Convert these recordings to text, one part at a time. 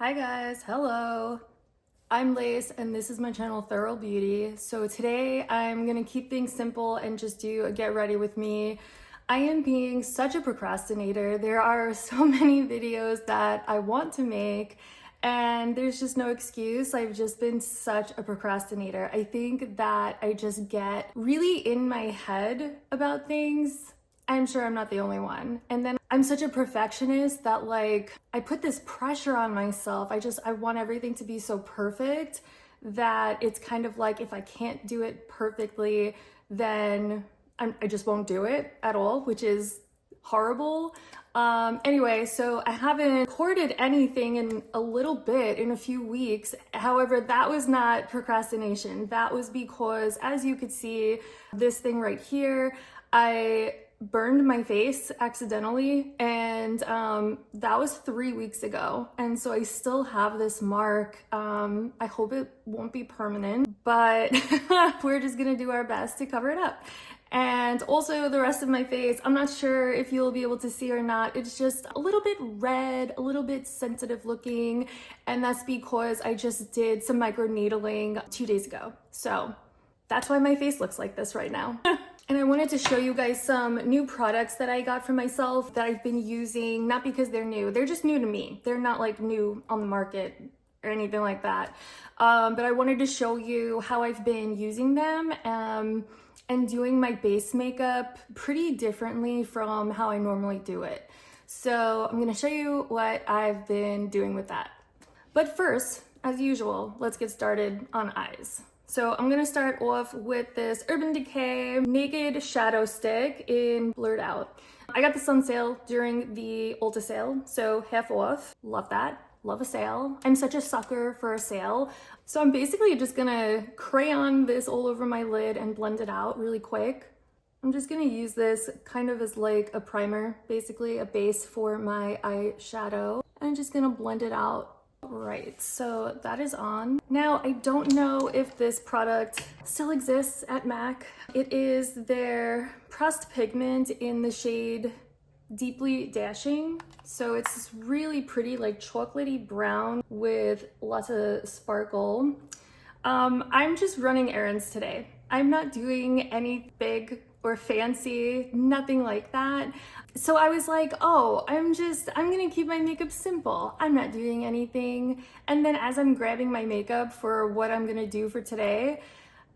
Hi guys, hello. I'm Lace and this is my channel Thorough Beauty. So today I'm gonna keep things simple and just do a get ready with me. I am being such a procrastinator. There are so many videos that I want to make and there's just no excuse. I've just been such a procrastinator. I think that I just get really in my head about things. I'm sure I'm not the only one. And then I'm such a perfectionist that I put this pressure on myself. I want everything to be so perfect that it's kind of like if I can't do it perfectly, then I just won't do it at all, which is horrible. Anyway, so I haven't recorded anything in a little bit, in a few weeks. However, that was not procrastination. That was because, as you could see, this thing right here, I burned my face accidentally, and that was 3 weeks ago, and so I still have this mark. I hope it won't be permanent, but we're just gonna do our best to cover it up. And also the rest of my face, I'm not sure if you'll be able to see or not. It's just a little bit red, a little bit sensitive looking, and that's because I just did some microneedling 2 days ago. So that's why my face looks like this right now. And I wanted to show you guys some new products that I got for myself that I've been using, not because they're new, they're just new to me. They're not like new on the market or anything like that. But I wanted to show you how I've been using them and doing my base makeup pretty differently from how I normally do it. So I'm gonna show you what I've been doing with that. But first, as usual, let's get started on eyes. So I'm gonna start off with this Urban Decay Naked Shadow Stick in Blurred Out. I got this on sale during the Ulta sale, so half off. Love that, love a sale. I'm such a sucker for a sale. So I'm basically just gonna crayon this all over my lid and blend it out really quick. I'm just gonna use this kind of as like a primer, basically a base for my eyeshadow. I'm just gonna blend it out. Right, so that is on. Now, I don't know if this product still exists at MAC. It is their pressed pigment in the shade Deeply Dashing. So it's this really pretty, like chocolatey brown with lots of sparkle. I'm just running errands today. I'm not doing any big or fancy, nothing like that. So I was like, oh, I'm gonna keep my makeup simple. I'm not doing anything. And then as I'm grabbing my makeup for what I'm gonna do for today,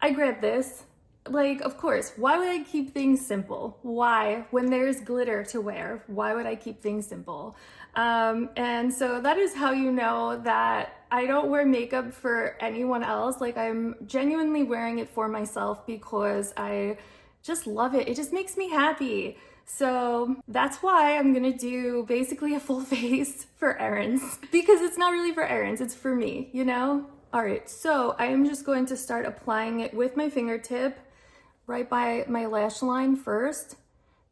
I grabbed this. Like, of course, why would I keep things simple? Why? When there's glitter to wear, why would I keep things simple? And so that is how you know that I don't wear makeup for anyone else. Like, I'm genuinely wearing it for myself because I just love it. It just makes me happy. So that's why I'm gonna do basically a full face for errands, because it's not really for errands, it's for me, you know? All right, so I am just going to start applying it with my fingertip right by my lash line first.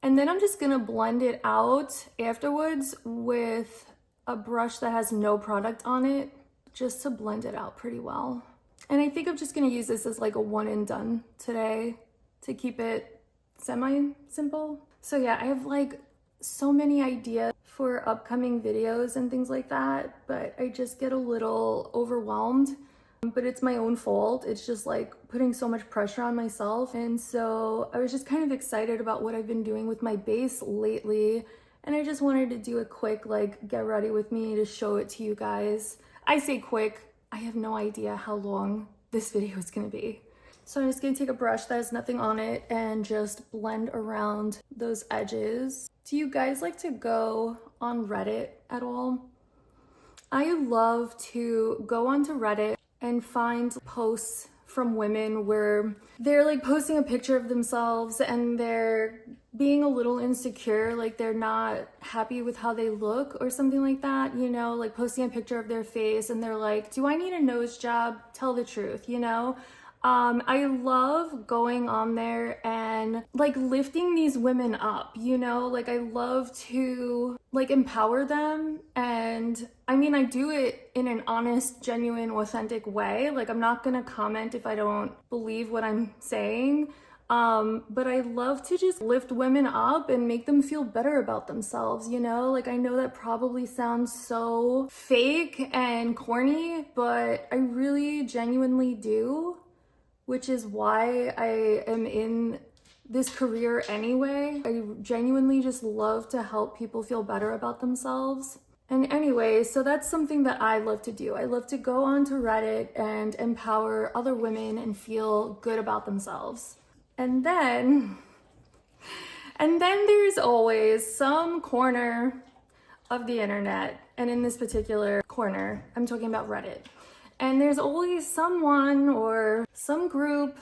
And then I'm just gonna blend it out afterwards with a brush that has no product on it, just to blend it out pretty well. And I think I'm just gonna use this as like a one and done today to keep it semi-simple. So yeah, I have like so many ideas for upcoming videos and things like that, but I just get a little overwhelmed. But it's my own fault. It's just like putting so much pressure on myself. And so I was just kind of excited about what I've been doing with my base lately. And I just wanted to do a quick like get ready with me to show it to you guys. I say quick, I have no idea how long this video is gonna be. So I'm just gonna take a brush that has nothing on it and just blend around those edges. Do you guys like to go on Reddit at all? I love to go onto Reddit and find posts from women where they're like posting a picture of themselves and they're being a little insecure, like they're not happy with how they look or something like that, you know, like posting a picture of their face and they're like, do I need a nose job? Tell the truth, you know? I love going on there and like lifting these women up, you know, like I love to like empower them. And I mean, I do it in an honest, genuine, authentic way. Like I'm not gonna comment if I don't believe what I'm saying. But I love to just lift women up and make them feel better about themselves, you know? Like, I know that probably sounds so fake and corny, but I really genuinely do, which is why I am in this career anyway. I genuinely just love to help people feel better about themselves. And anyway, so that's something that I love to do. I love to go onto Reddit and empower other women and feel good about themselves. And then there's always some corner of the internet, and in this particular corner, I'm talking about Reddit. And there's always someone or some group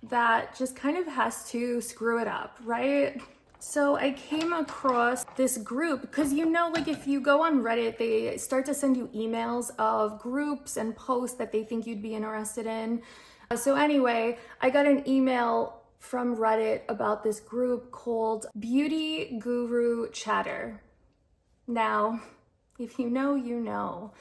that just kind of has to screw it up, right? So I came across this group because, you know, like if you go on Reddit, they start to send you emails of groups and posts that they think you'd be interested in. So anyway, I got an email from Reddit about this group called Beauty Guru Chatter. Now, if you know, you know.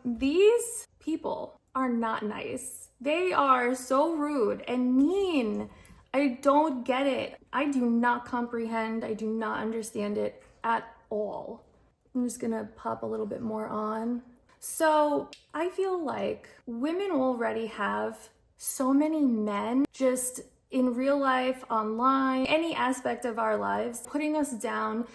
These people are not nice. They are so rude and mean. I don't get it. I do not comprehend. I do not understand it at all. I'm just gonna pop a little bit more on. So I feel like women already have so many men just in real life, online, any aspect of our lives, putting us down,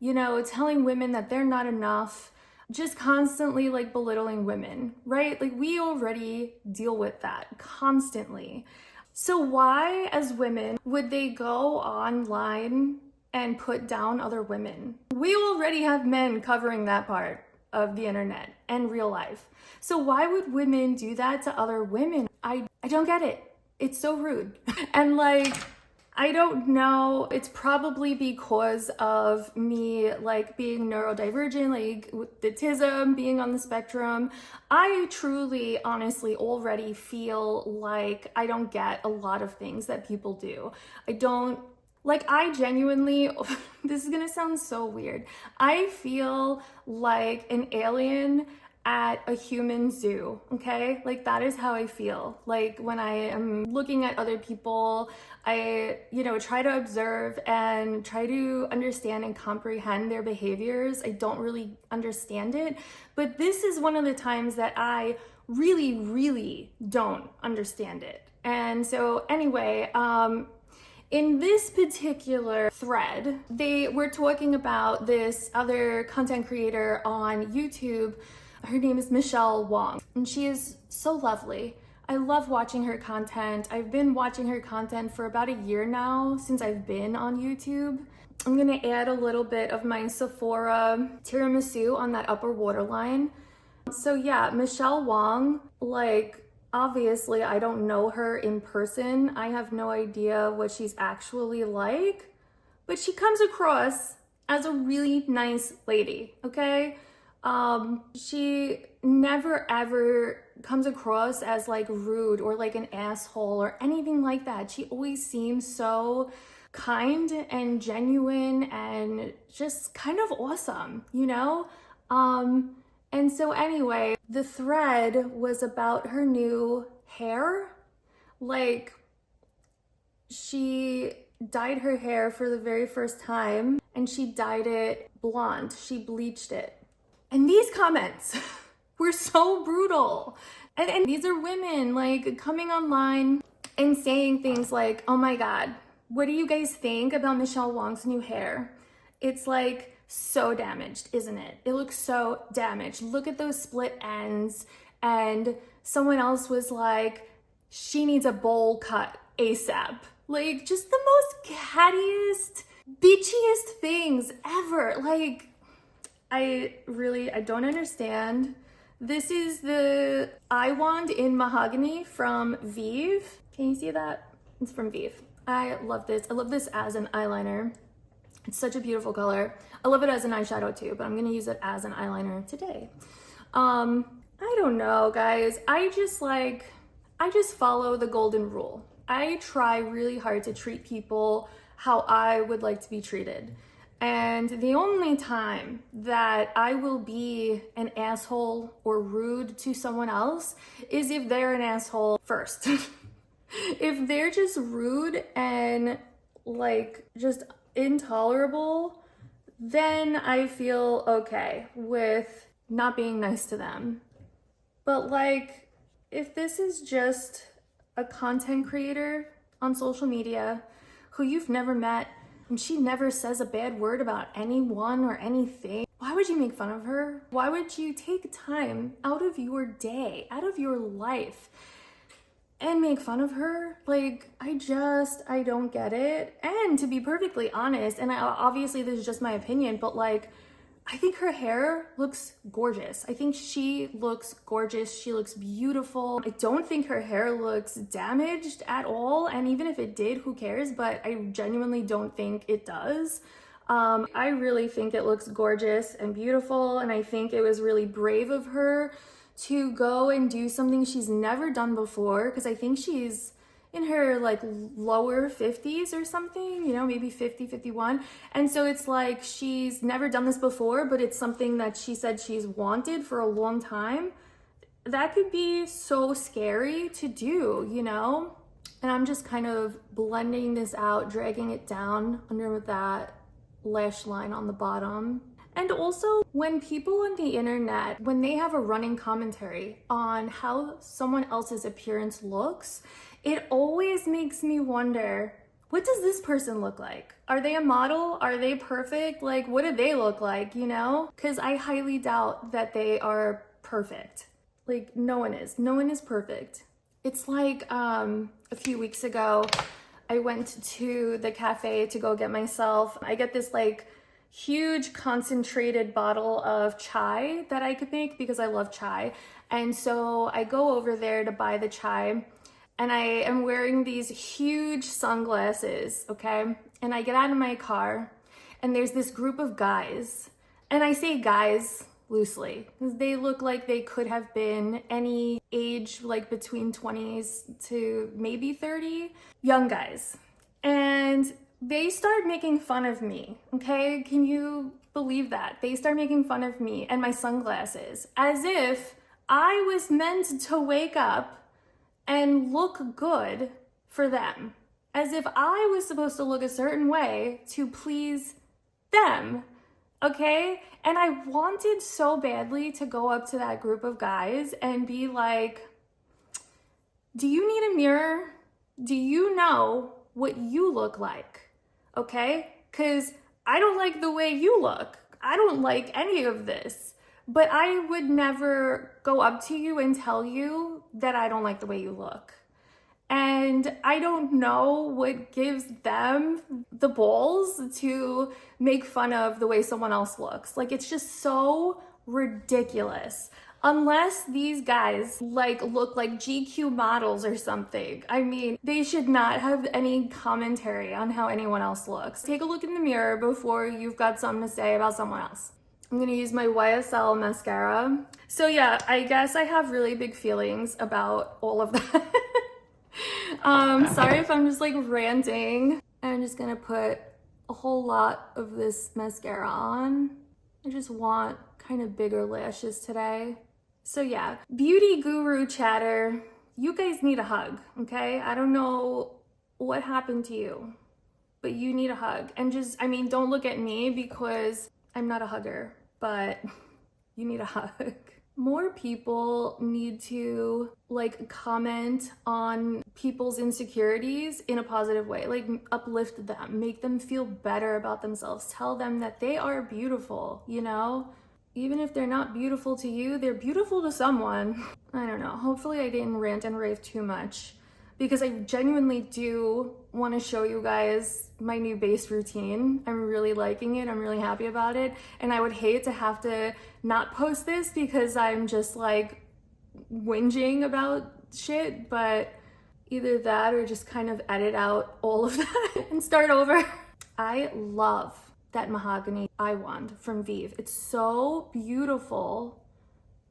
you know, telling women that they're not enough, just constantly like belittling women, right? Like we already deal with that constantly. So why, as women, would they go online and put down other women? We already have men covering that part of the internet and real life. So why would women do that to other women? I don't get it. It's so rude. And like, I don't know, it's probably because of me like being neurodivergent, like with autism, being on the spectrum. I truly, honestly, already feel like I don't get a lot of things that people do. I genuinely, this is gonna sound so weird. I feel like an alien at a human zoo, okay? Like that is how I feel. Like when I am looking at other people, I, try to observe and try to understand and comprehend their behaviors. I don't really understand it, but this is one of the times that I really, really don't understand it. And so anyway, in this particular thread, they were talking about this other content creator on YouTube. Her name is Michelle Wong, and she is so lovely. I love watching her content. I've been watching her content for about a year now since I've been on YouTube. I'm gonna add a little bit of my Sephora tiramisu on that upper waterline. So yeah, Michelle Wong, like, obviously I don't know her in person. I have no idea what she's actually like, but she comes across as a really nice lady, okay? She never ever comes across as like rude or like an asshole or anything like that. She always seems so kind and genuine and just kind of awesome, you know? And so anyway, the thread was about her new hair. Like, she dyed her hair for the very first time and she dyed it blonde. She bleached it. And these comments were so brutal. And these are women like coming online and saying things like, oh my God, what do you guys think about Michelle Wong's new hair? It's like so damaged, isn't it? It looks so damaged. Look at those split ends. And someone else was like, she needs a bowl cut ASAP. Like just the most cattiest, bitchiest things ever. Like, I don't understand. This is the eye wand in mahogany from Vieve. Can you see that? It's from Vieve. I love this. I love this as an eyeliner. It's such a beautiful color. I love it as an eyeshadow too, but I'm gonna use it as an eyeliner today. I don't know, guys. I just follow the golden rule. I try really hard to treat people how I would like to be treated. And the only time that I will be an asshole or rude to someone else is if they're an asshole first. If they're just rude and like just intolerable, then I feel okay with not being nice to them. But like, if this is just a content creator on social media who you've never met and she never says a bad word about anyone or anything, why would you make fun of her? Why would you take time out of your day, out of your life, and make fun of her? Like, I don't get it. And to be perfectly honest, and obviously this is just my opinion, but like, I think her hair looks gorgeous. I think she looks gorgeous. She looks beautiful. I don't think her hair looks damaged at all. And even if it did, who cares? But I genuinely don't think it does. I really think it looks gorgeous and beautiful. And I think it was really brave of her to go and do something she's never done before. Because I think she's in her like lower 50s or something, you know, maybe 50, 51. And so it's like she's never done this before, but it's something that she said she's wanted for a long time. That could be so scary to do, you know? And I'm just kind of blending this out, dragging it down under that lash line on the bottom. And also, when people on the internet, when they have a running commentary on how someone else's appearance looks, it always makes me wonder, what does this person look like? Are they a model? Are they perfect? Like, what do they look like, you know? Because I highly doubt that they are perfect. Like, no one is. No one is perfect. It's like a few weeks ago, I went to the cafe to go get myself. I get this like huge concentrated bottle of chai that I could make because I love chai. And so I go over there to buy the chai and I am wearing these huge sunglasses, okay? And I get out of my car and there's this group of guys. And I say guys loosely because they look like they could have been any age, like between 20s to maybe 30, young guys. And they start making fun of me, okay? Can you believe that? They start making fun of me and my sunglasses as if I was meant to wake up and look good for them. As if I was supposed to look a certain way to please them, okay? And I wanted so badly to go up to that group of guys and be like, do you need a mirror? Do you know what you look like? Okay? Because I don't like the way you look. I don't like any of this. But I would never go up to you and tell you that I don't like the way you look. And I don't know what gives them the balls to make fun of the way someone else looks. Like, it's just so ridiculous. Unless these guys like look like GQ models or something. I mean, they should not have any commentary on how anyone else looks. Take a look in the mirror before you've got something to say about someone else. I'm gonna use my YSL mascara. So yeah, I guess I have really big feelings about all of that. Sorry if I'm just like ranting. I'm just gonna put a whole lot of this mascara on. I just want kind of bigger lashes today. So yeah, beauty guru chatter, you guys need a hug, okay? I don't know what happened to you, but you need a hug. And just, I mean, don't look at me because I'm not a hugger, but you need a hug. More people need to like comment on people's insecurities in a positive way, like uplift them, make them feel better about themselves, tell them that they are beautiful, you know? Even if they're not beautiful to you, they're beautiful to someone. I don't know, hopefully I didn't rant and rave too much because I genuinely do want to show you guys my new base routine. I'm really liking it. I'm really happy about it. And I would hate to have to not post this because I'm just like whinging about shit, but either that or just kind of edit out all of that and start over. I love that mahogany eye wand from Vieve. It's so beautiful.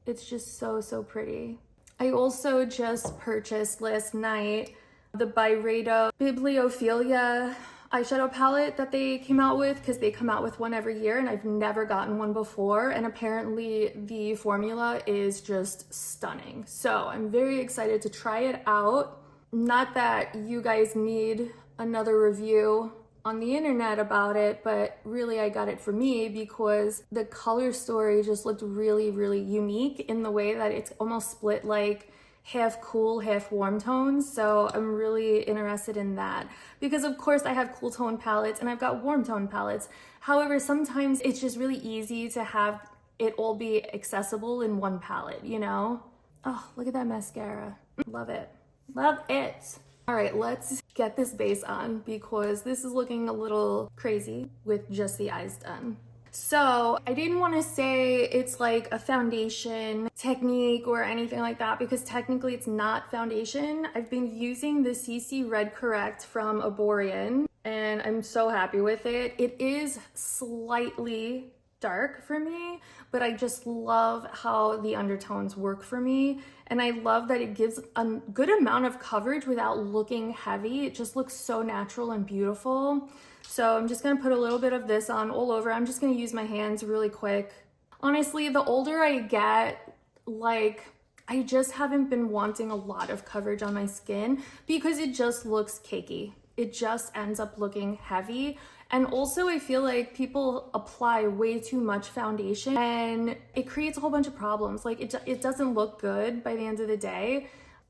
It's just so, so pretty. I also just purchased last night the Byredo Bibliophilia eyeshadow palette that they came out with because they come out with one every year and I've never gotten one before, and apparently the formula is just stunning. So I'm very excited to try it out. Not that you guys need another review on the internet about it, but really I got it for me because the color story just looked really, really unique in the way that it's almost split like half cool, half warm tones. So I'm really interested in that because of course I have cool tone palettes and I've got warm tone palettes. However, sometimes it's just really easy to have it all be accessible in one palette, you know? Oh, look at that mascara. Love it. Love it. All right, let's get this base on because this is looking a little crazy with just the eyes done. So I didn't want to say it's like a foundation technique or anything like that because technically it's not foundation. I've been using the CC Red Correct from Aborian and I'm so happy with it. It is slightly dark for me, but I just love how the undertones work for me. And I love that it gives a good amount of coverage without looking heavy. It just looks so natural and beautiful. So I'm just gonna put a little bit of this on all over. I'm just gonna use my hands really quick. Honestly, the older I get, like, I just haven't been wanting a lot of coverage on my skin because it just looks cakey. It just ends up looking heavy. And also I feel like people apply way too much foundation and it creates a whole bunch of problems. Like it doesn't look good by the end of the day.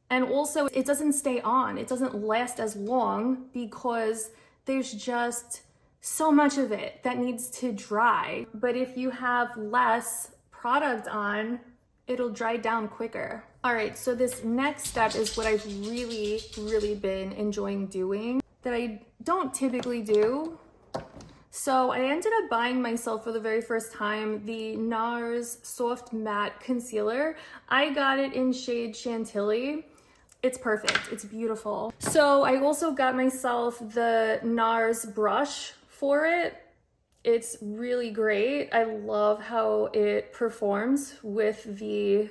And also it doesn't stay on. It doesn't last as long because there's just so much of it that needs to dry. But if you have less product on, it'll dry down quicker. All right, so this next step is what I've really, really been enjoying doing that I don't typically do. So I ended up buying myself for the very first time the Nars Soft Matte Concealer. I got it in shade Chantilly. It's perfect, it's beautiful. So I also got myself the Nars brush for it. It's really great. I love how it performs with the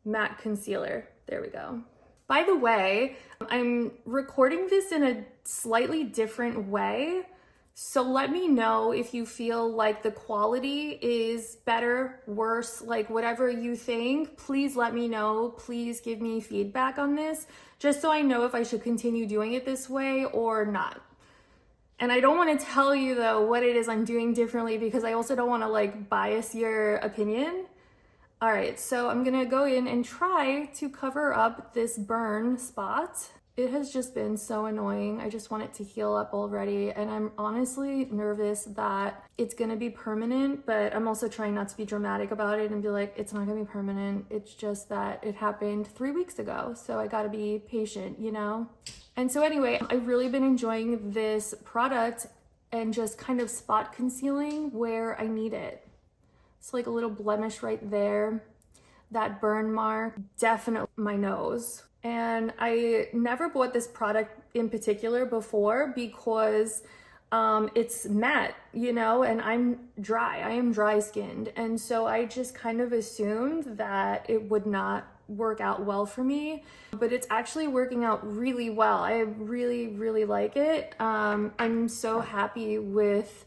matte concealer. There we go. By the way, I'm recording this in a slightly different way. So let me know if you feel like the quality is better, worse, like whatever you think. Please let me know. Please give me feedback on this, just so I know if I should continue doing it this way or not. And I don't want to tell you though what it is I'm doing differently because I also don't want to like bias your opinion. All right, so I'm gonna go in and try to cover up this burn spot. It has just been so annoying. I just want it to heal up already. And I'm honestly nervous that it's gonna be permanent, but I'm also trying not to be dramatic about it and be like, it's not gonna be permanent. It's just that it happened 3 weeks ago. So I gotta be patient, you know? And so anyway, I've really been enjoying this product and just kind of spot concealing where I need it. It's like a little blemish right there. That burn mark, definitely my nose. And I never bought this product in particular before because it's matte, you know, and I'm dry. I am dry skinned. And so I just kind of assumed that it would not work out well for me, but it's actually working out really well. I really, really like it. I'm so happy with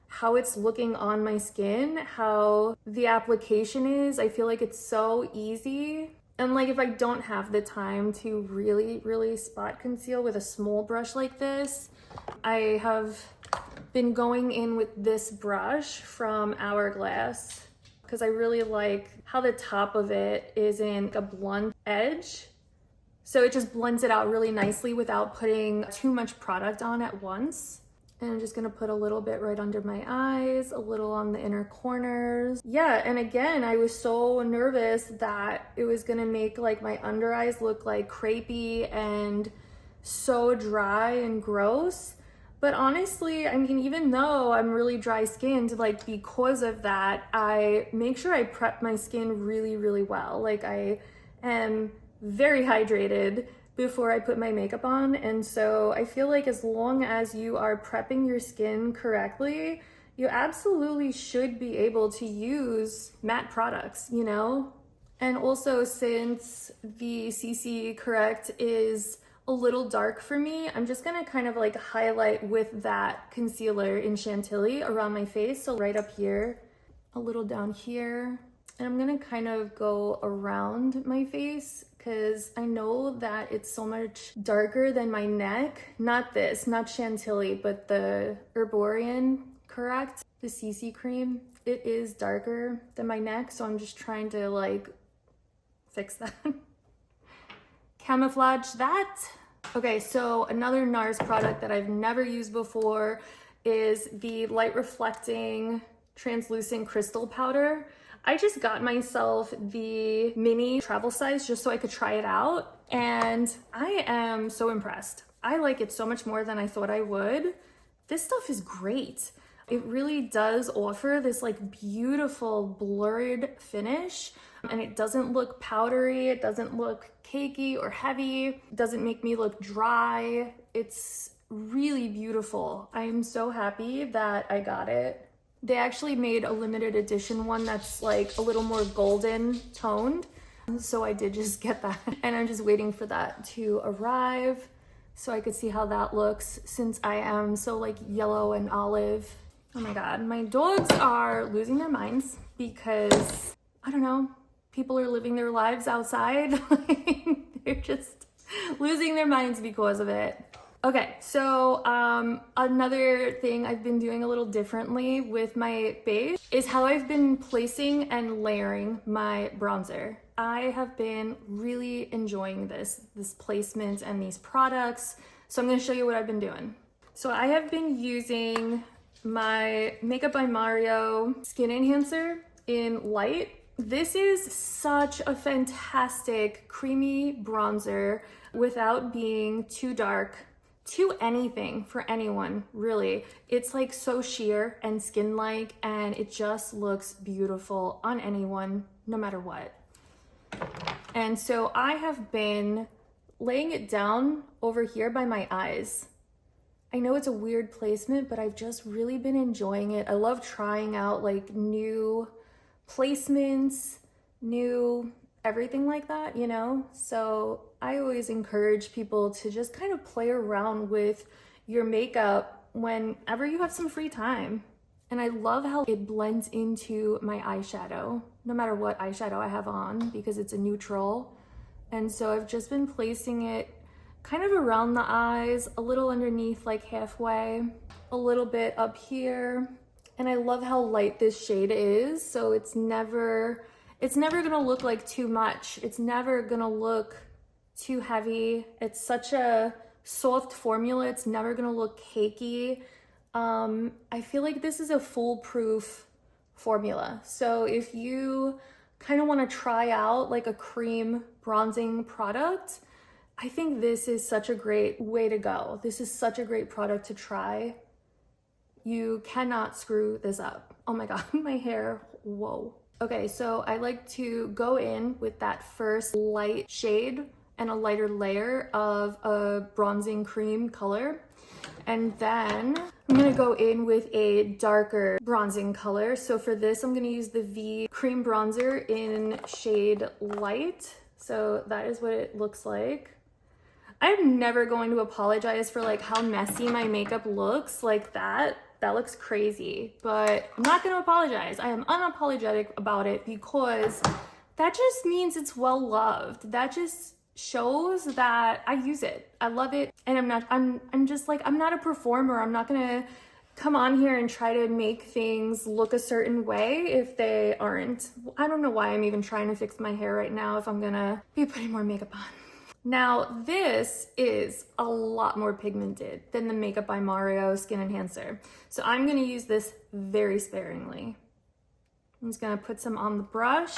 how it's looking on my skin, how the application is. I feel like it's so easy. And like if I don't have the time to really, really spot conceal with a small brush like this, I have been going in with this brush from Hourglass because I really like how the top of it is in a blunt edge. So it just blends it out really nicely without putting too much product on at once. And I'm just gonna put a little bit right under my eyes, a little on the inner corners. Yeah, and again, I was so nervous that it was gonna make like my under eyes look like crepey and so dry and gross. But honestly, I mean, even though I'm really dry skinned, like because of that, I make sure I prep my skin really, really well. Like I am very hydrated before I put my makeup on. And so I feel like as long as you are prepping your skin correctly, you absolutely should be able to use matte products, you know? And also since the CC Correct is a little dark for me, I'm just gonna kind of like highlight with that concealer in Chantilly around my face. So right up here, a little down here, And I'm gonna kind of go around my face because I know that it's so much darker than my neck. Not this, not Chantilly, but the Herborian, correct? The CC cream. It is darker than my neck, so I'm just trying to like fix that. Camouflage that. Okay, so another Nars product that I've never used before is the light reflecting translucent crystal powder. I just got myself the mini travel size just so I could try it out, and I am so impressed. I like it so much more than I thought I would. This stuff is great. It really does offer this like beautiful blurred finish, and it doesn't look powdery, it doesn't look cakey or heavy, it doesn't make me look dry. It's really beautiful. I am so happy that I got it. They actually made a limited edition one that's like a little more golden toned, so I did just get that, and I'm just waiting for that to arrive so I could see how that looks since I am so like yellow and olive. Oh my god, my dogs are losing their minds because, I don't know, people are living their lives outside. They're just losing their minds because of it. Okay, so another thing I've been doing a little differently with my base is how I've been placing and layering my bronzer. I have been really enjoying this placement and these products, so I'm going to show you what I've been doing. So I have been using my Makeup by Mario Skin Enhancer in Light. This is such a fantastic creamy bronzer without being too dark to anything for anyone, really. It's like so sheer and skin-like, and it just looks beautiful on anyone, no matter what. And so I have been laying it down over here by my eyes. I know it's a weird placement, but I've just really been enjoying it. I love trying out like new placements, new everything like that, you know? So I always encourage people to just kind of play around with your makeup whenever you have some free time. And I love how it blends into my eyeshadow, no matter what eyeshadow I have on, because it's a neutral. And so I've just been placing it kind of around the eyes, a little underneath, like halfway, a little bit up here. And I love how light this shade is, so it's never gonna look like too much. It's never gonna look too heavy. It's such a soft formula, it's never gonna look cakey. I feel like this is a foolproof formula. So if you kind of want to try out like a cream bronzing product, I think this is such a great way to go. This is such a great product to try. You cannot screw this up. Oh my god, my hair, whoa. Okay, so I like to go in with that first light shade and a lighter layer of a bronzing cream color. And then I'm gonna go in with a darker bronzing color. So for this, I'm gonna use the Vieve cream bronzer in shade Light. So that is what it looks like. I'm never going to apologize for like how messy my makeup looks like that. That looks crazy, but I'm not gonna apologize. I am unapologetic about it because that just means it's well loved. That just shows that I use it. I love it. And I'm just like, I'm not a performer. I'm not gonna come on here and try to make things look a certain way if they aren't. I don't know why I'm even trying to fix my hair right now if I'm gonna be putting more makeup on. Now, this is a lot more pigmented than the Makeup by Mario Skin Enhancer. So I'm gonna use this very sparingly. I'm just gonna put some on the brush,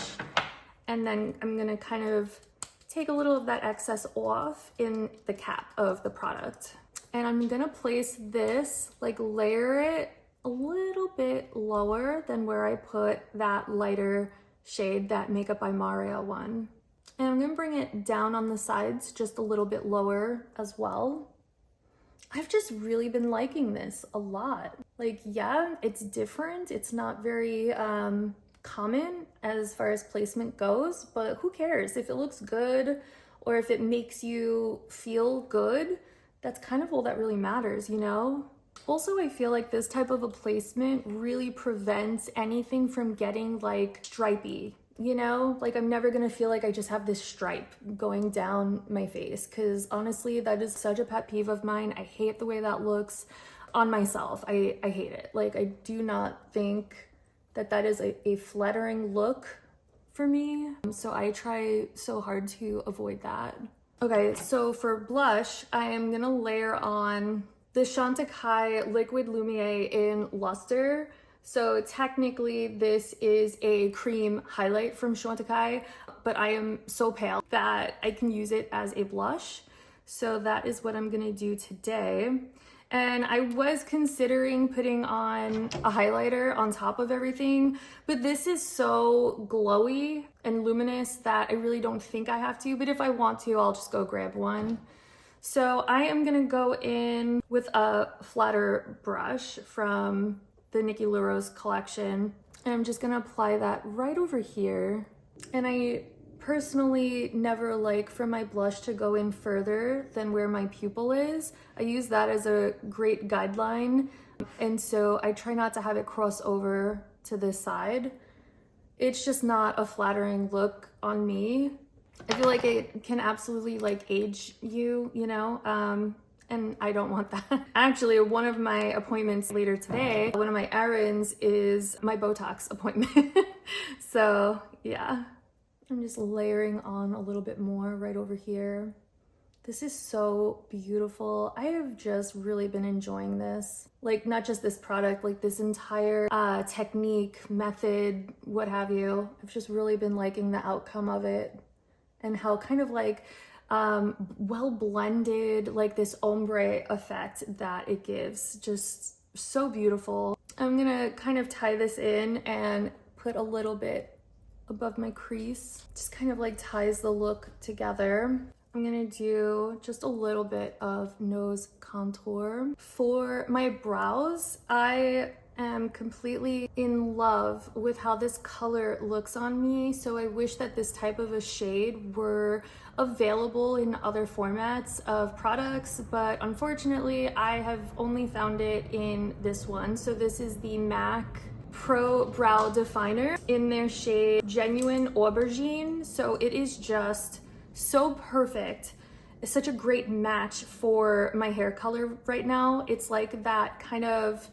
and then I'm gonna kind of take a little of that excess off in the cap of the product. And I'm gonna place this, like layer it a little bit lower than where I put that lighter shade, that Makeup by Mario one. And I'm gonna bring it down on the sides just a little bit lower as well. I've just really been liking this a lot. Like, yeah, it's different. It's not very common as far as placement goes, but who cares? If it looks good or if it makes you feel good, that's kind of all that really matters, you know? Also, I feel like this type of a placement really prevents anything from getting like stripy. you know? Like I'm never gonna feel like I just have this stripe going down my face, because honestly, that is such a pet peeve of mine. I hate the way that looks on myself. I hate it. Like I do not think that that is a flattering look for me. So I try so hard to avoid that. Okay, so for blush, I am gonna layer on the Chantecaille Liquid Lumiere in Luster. So technically this is a cream highlight from Chantecaille, but I am so pale that I can use it as a blush. So that is what I'm gonna do today. And I was considering putting on a highlighter on top of everything, but this is so glowy and luminous that I really don't think I have to, but if I want to, I'll just go grab one. So I am gonna go in with a flatter brush from the Nikki LaRose collection, and I'm just gonna apply that right over here. And I personally never like for my blush to go in further than where my pupil is. I use that as a great guideline, and so I try not to have it cross over to this side. It's just not a flattering look on me. I feel like it can absolutely like age you, you know, and I don't want that. Actually, one of my appointments later today, one of my errands is my Botox appointment. So yeah, I'm just layering on a little bit more right over here. This is so beautiful. I have just really been enjoying this. Like not just this product, like this entire technique, method, what have you. I've just really been liking the outcome of it and how kind of like well blended, like this ombre effect that it gives. Just so beautiful. I'm gonna kind of tie this in and put a little bit above my crease. Just kind of like ties the look together. I'm gonna do just a little bit of nose contour. For my brows, I am completely in love with how this color looks on me. So I wish that this type of a shade were available in other formats of products, but unfortunately I have only found it in this one. So this is the MAC Pro Brow Definer in their shade Genuine Aubergine. So it is just so perfect. It's such a great match for my hair color right now. It's like that kind of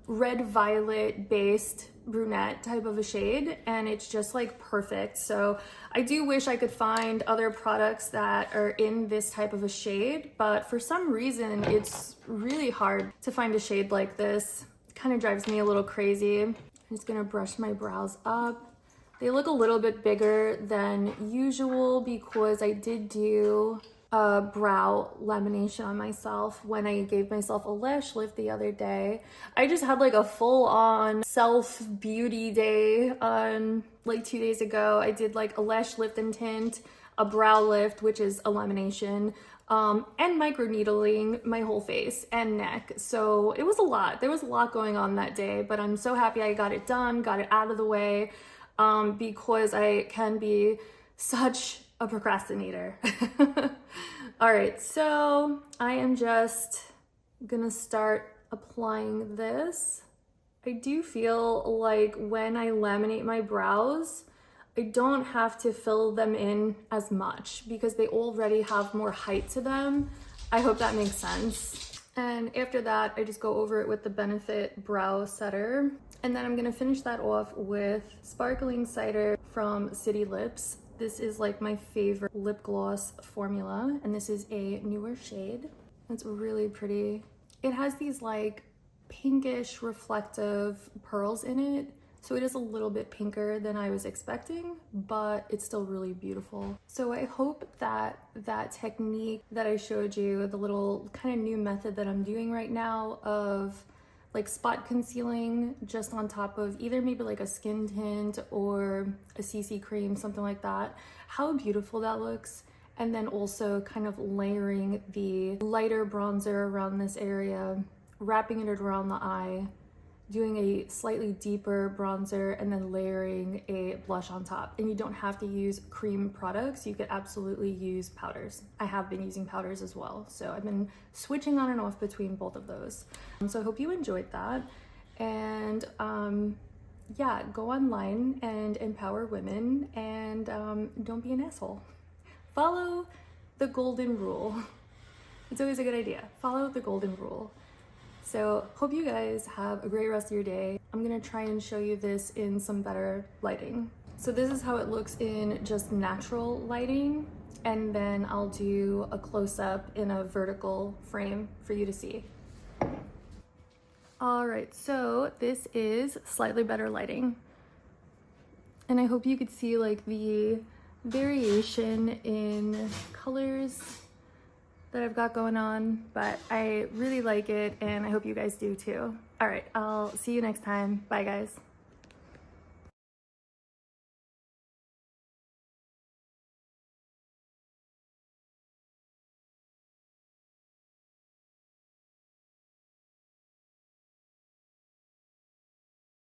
red violet based brunette type of a shade, and it's just like perfect. So I do wish I could find other products that are in this type of a shade, but for some reason it's really hard to find a shade like this. It kind of drives me a little crazy. I'm just gonna brush my brows up. They look a little bit bigger than usual because I did do a brow lamination on myself when I gave myself a lash lift the other day. I just had like a full-on self beauty day on like 2 days ago. I did like a lash lift and tint, a brow lift, which is a lamination, and micro needling my whole face and neck. So it was a lot. There was a lot going on that day, but I'm so happy I got it done, got it out of the way, because I can be such a procrastinator. All right, so I am just gonna start applying this. I do feel like when I laminate my brows, I don't have to fill them in as much because they already have more height to them. I hope that makes sense. And after that, I just go over it with the Benefit Brow Setter. And then I'm gonna finish that off with Sparkling Cider from City Lips. This is like my favorite lip gloss formula, and this is a newer shade. It's really pretty. It has these like pinkish reflective pearls in it, so it is a little bit pinker than I was expecting, but it's still really beautiful. So I hope that that technique that I showed you, the little kind of new method that I'm doing right now of like spot concealing just on top of either maybe like a skin tint or a CC cream, something like that, how beautiful that looks. And then also kind of layering the lighter bronzer around this area, wrapping it around the eye, doing a slightly deeper bronzer, and then layering a blush on top. And you don't have to use cream products. You could absolutely use powders. I have been using powders as well. So I've been switching on and off between both of those. So I hope you enjoyed that. And yeah, go online and empower women, and don't be an asshole. Follow the golden rule. It's always a good idea. Follow the golden rule. So hope you guys have a great rest of your day. I'm gonna try and show you this in some better lighting. So this is how it looks in just natural lighting, and then I'll do a close-up in a vertical frame for you to see. All right, so this is slightly better lighting. And I hope you could see like the variation in colors that I've got going on, but I really like it and I hope you guys do too. All right, I'll see you next time. Bye guys.